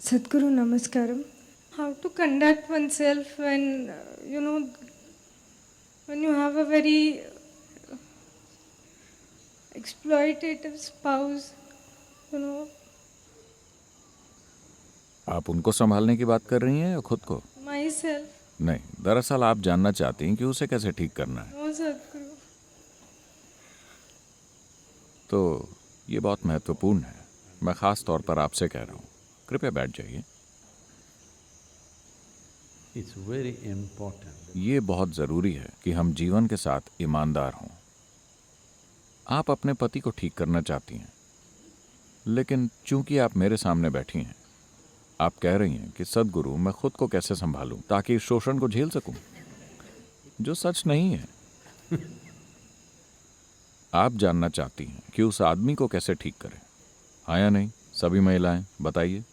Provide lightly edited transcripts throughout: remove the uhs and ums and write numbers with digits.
Sadhguru Namaskaram. How to conduct oneself when, when you have a very exploitative spouse, आप उनको संभालने की बात कर रही हैं या खुद को? myself. नहीं, दरअसल आप जानना चाहती हैं कि उसे कैसे ठीक करना है। No, Sadhguru. तो ये बहुत महत्वपूर्ण है। मैं खास तौर पर आपसे कह रहा हूँ, कृपया बैठ जाइए। It's very important. ये बहुत जरूरी है कि हम जीवन के साथ ईमानदार हों। आप अपने पति को ठीक करना चाहती हैं, लेकिन चूंकि आप मेरे सामने बैठी हैं, आप कह रही हैं कि सद्गुरु मैं खुद को कैसे संभालूं ताकि इस शोषण को झेल सकूं, जो सच नहीं है। आप जानना चाहती हैं कि उस आदमी को कैसे ठीक करें, हाँ या नहीं? सभी महिलाएं बताइए।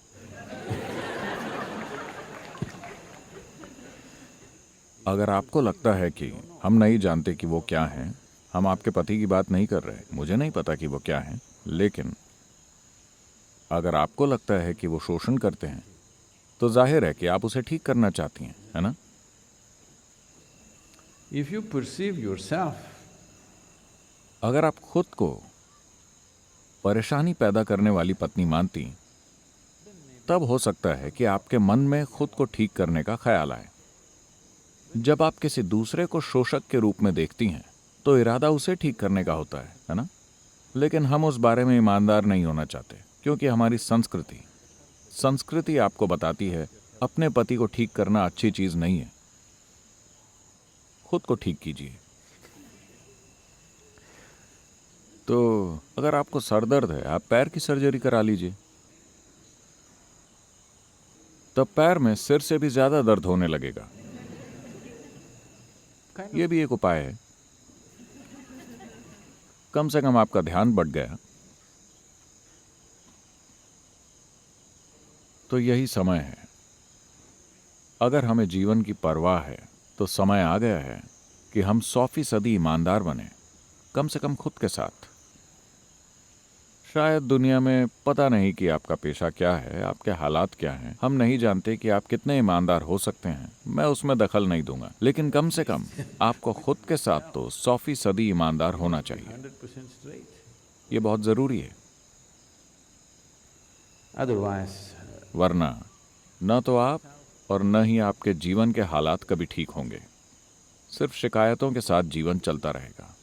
अगर आपको लगता है कि हम नहीं जानते कि वो क्या हैं, हम आपके पति की बात नहीं कर रहे, मुझे नहीं पता कि वो क्या हैं, लेकिन अगर आपको लगता है कि वो शोषण करते हैं तो जाहिर है कि आप उसे ठीक करना चाहती हैं, है ना? If you perceive yourself अगर आप खुद को परेशानी पैदा करने वाली पत्नी मानती, तब हो सकता है कि आपके मन में खुद को ठीक करने का ख्याल आए। जब आप किसी दूसरे को शोषक के रूप में देखती हैं तो इरादा उसे ठीक करने का होता है ना? लेकिन हम उस बारे में ईमानदार नहीं होना चाहते, क्योंकि हमारी संस्कृति आपको बताती है अपने पति को ठीक करना अच्छी चीज नहीं है। खुद को ठीक कीजिए। तो अगर आपको सर दर्द है, आप पैर की सर्जरी करा लीजिए, तब पैर में सिर से भी ज्यादा दर्द होने लगेगा। यह भी एक उपाय है। कम से कम आपका ध्यान बढ़ गया। तो यही समय है। अगर हमें जीवन की परवाह है तो समय आ गया है कि हम 100% ईमानदार बने, कम से कम खुद के साथ। शायद दुनिया में पता नहीं कि आपका पेशा क्या है, आपके हालात क्या हैं, हम नहीं जानते कि आप कितने ईमानदार हो सकते हैं, मैं उसमें दखल नहीं दूंगा, लेकिन कम से कम आपको खुद के साथ तो 100% ईमानदार होना चाहिए। 100% straight. ये बहुत जरूरी है। Otherwise, वरना न तो आप और न ही आपके जीवन के हालात कभी ठीक होंगे। सिर्फ शिकायतों के साथ जीवन चलता रहेगा।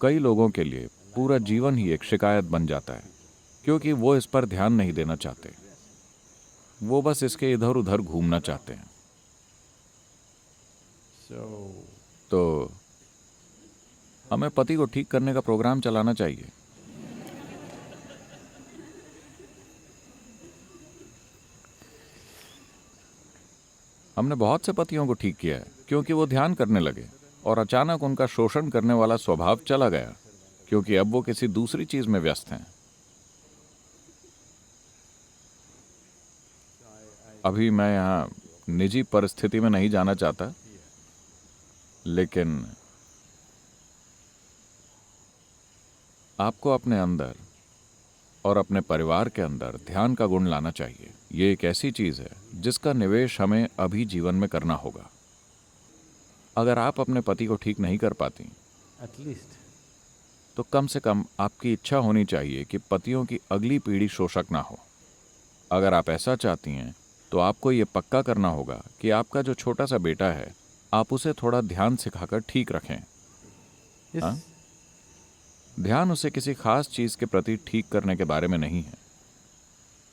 कई लोगों के लिए पूरा जीवन ही एक शिकायत बन जाता है, क्योंकि वो इस पर ध्यान नहीं देना चाहते, वो बस इसके इधर उधर घूमना चाहते हैं। तो हमें पति को ठीक करने का प्रोग्राम चलाना चाहिए। हमने बहुत से पतियों को ठीक किया है क्योंकि वो ध्यान करने लगे और अचानक उनका शोषण करने वाला स्वभाव चला गया, क्योंकि अब वो किसी दूसरी चीज में व्यस्त हैं। अभी मैं यहां निजी परिस्थिति में नहीं जाना चाहता, लेकिन आपको अपने अंदर और अपने परिवार के अंदर ध्यान का गुण लाना चाहिए। ये एक ऐसी चीज है जिसका निवेश हमें अभी जीवन में करना होगा। अगर आप अपने पति को ठीक नहीं कर पाती, at least, तो कम से कम आपकी इच्छा होनी चाहिए कि पतियों की अगली पीढ़ी शोषक ना हो। अगर आप ऐसा चाहती हैं तो आपको ये पक्का करना होगा कि आपका जो छोटा सा बेटा है, आप उसे थोड़ा ध्यान सिखाकर ठीक रखें। yes. हाँ? ध्यान उसे किसी खास चीज के प्रति ठीक करने के बारे में नहीं है।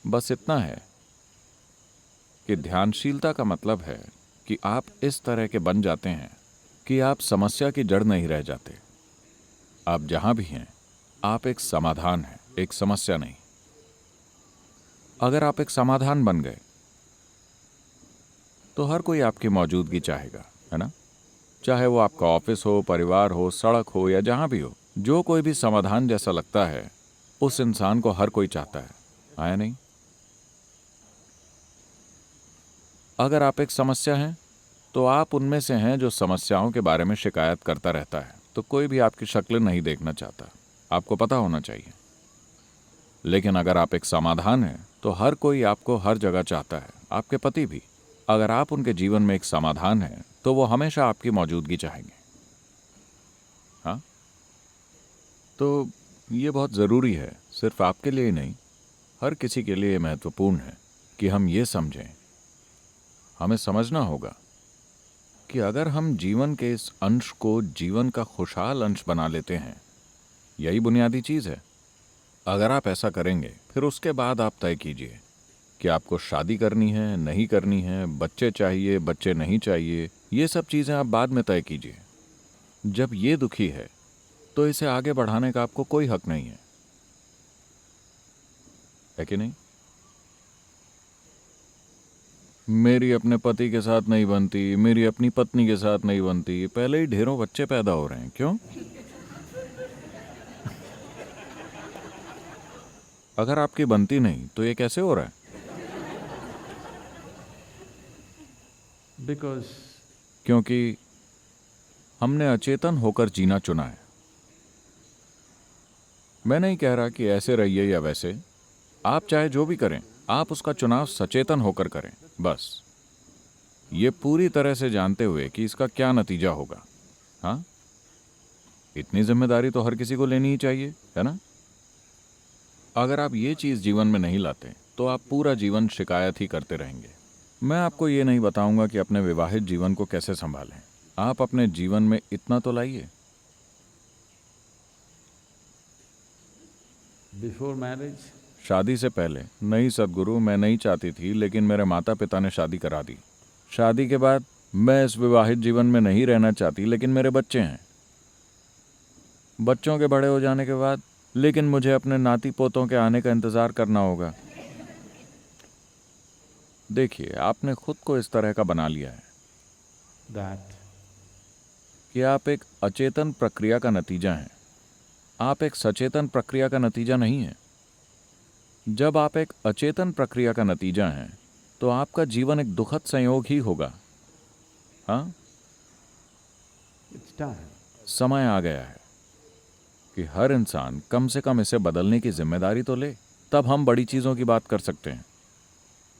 बस इतना है कि ध्यानशीलता का मतलब है कि आप इस तरह के बन जाते हैं कि आप समस्या की जड़ नहीं रह जाते। आप जहां भी हैं, आप एक समाधान हैं, एक समस्या नहीं। अगर आप एक समाधान बन गए तो हर कोई आपकी मौजूदगी चाहेगा, है ना? चाहे वो आपका ऑफिस हो, परिवार हो, सड़क हो या जहां भी हो, जो कोई भी समाधान जैसा लगता है उस इंसान को हर कोई चाहता है, आया नहीं? अगर आप एक समस्या हैं तो आप उनमें से हैं जो समस्याओं के बारे में शिकायत करता रहता है, तो कोई भी आपकी शक्ल नहीं देखना चाहता, आपको पता होना चाहिए। लेकिन अगर आप एक समाधान हैं तो हर कोई आपको हर जगह चाहता है, आपके पति भी। अगर आप उनके जीवन में एक समाधान है तो वो हमेशा आपकी मौजूदगी चाहेंगे। हाँ, तो ये बहुत ज़रूरी है, सिर्फ आपके लिए ही नहीं, हर किसी के लिए महत्वपूर्ण है कि हम ये समझें, हमें समझना होगा कि अगर हम जीवन के इस अंश को जीवन का खुशहाल अंश बना लेते हैं, यही बुनियादी चीज़ है। अगर आप ऐसा करेंगे फिर उसके बाद आप तय कीजिए कि आपको शादी करनी है, नहीं करनी है, बच्चे चाहिए, बच्चे नहीं चाहिए, ये सब चीज़ें आप बाद में तय कीजिए। जब ये दुखी है तो इसे आगे बढ़ाने का आपको कोई हक नहीं है कि नहीं? मेरी अपने पति के साथ नहीं बनती, मेरी अपनी पत्नी के साथ नहीं बनती, पहले ही ढेरों बच्चे पैदा हो रहे हैं, क्यों? अगर आपकी बनती नहीं तो ये कैसे हो रहा है? Because क्योंकि हमने अचेतन होकर जीना चुना है। मैं नहीं कह रहा कि ऐसे रहिए या वैसे, आप चाहे जो भी करें, आप उसका चुनाव सचेतन होकर करें, बस ये पूरी तरह से जानते हुए कि इसका क्या नतीजा होगा। हाँ, इतनी जिम्मेदारी तो हर किसी को लेनी ही चाहिए, है ना? अगर आप ये चीज़ जीवन में नहीं लाते तो आप पूरा जीवन शिकायत ही करते रहेंगे। मैं आपको ये नहीं बताऊंगा कि अपने विवाहित जीवन को कैसे संभालें, आप अपने जीवन में इतना तो लाइए। before marriage, शादी से पहले, नहीं सदगुरु, मैं नहीं चाहती थी, लेकिन मेरे माता पिता ने शादी करा दी। शादी के बाद मैं इस विवाहित जीवन में नहीं रहना चाहती, लेकिन मेरे बच्चे हैं। बच्चों के बड़े हो जाने के बाद लेकिन मुझे अपने नाती पोतों के आने का इंतजार करना होगा। देखिए, आपने खुद को इस तरह का बना लिया है that कि आप एक अचेतन प्रक्रिया का नतीजा हैं, आप एक सचेतन प्रक्रिया का नतीजा नहीं हैं। जब आप एक अचेतन प्रक्रिया का नतीजा हैं तो आपका जीवन एक दुखद संयोग ही होगा। हाँ, it's time. समय आ गया है कि हर इंसान कम से कम इसे बदलने की जिम्मेदारी तो ले, तब हम बड़ी चीजों की बात कर सकते हैं।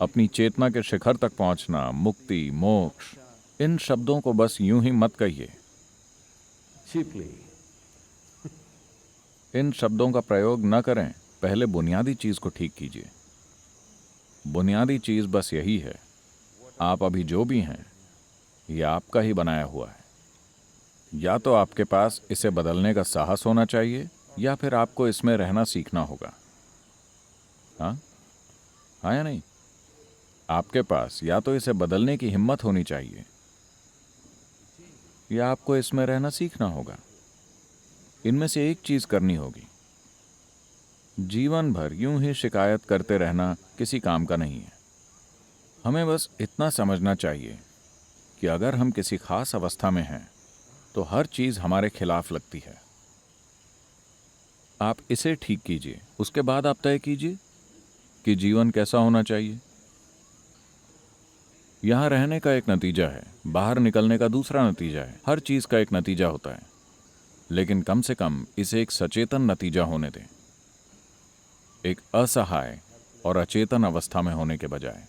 अपनी चेतना के शिखर तक पहुंचना, मुक्ति, मोक्ष, इन शब्दों को बस यूं ही मत कहिए। Cheaply. इन शब्दों का प्रयोग न करें, पहले बुनियादी चीज को ठीक कीजिए। बुनियादी चीज बस यही है, आप अभी जो भी हैं ये आपका ही बनाया हुआ है। या तो आपके पास इसे बदलने का साहस होना चाहिए या फिर आपको इसमें रहना सीखना होगा। हाँ, हाँ या नहीं? आपके पास या तो इसे बदलने की हिम्मत होनी चाहिए या आपको इसमें रहना सीखना होगा। इनमें से एक चीज करनी होगी। जीवन भर यूं ही शिकायत करते रहना किसी काम का नहीं है। हमें बस इतना समझना चाहिए कि अगर हम किसी खास अवस्था में हैं तो हर चीज हमारे खिलाफ लगती है। आप इसे ठीक कीजिए, उसके बाद आप तय कीजिए कि जीवन कैसा होना चाहिए। यहां रहने का एक नतीजा है, बाहर निकलने का दूसरा नतीजा है। हर चीज का एक नतीजा होता है, लेकिन कम से कम इसे एक सचेतन नतीजा होने दें, एक असहाय और अचेतन अवस्था में होने के बजाय।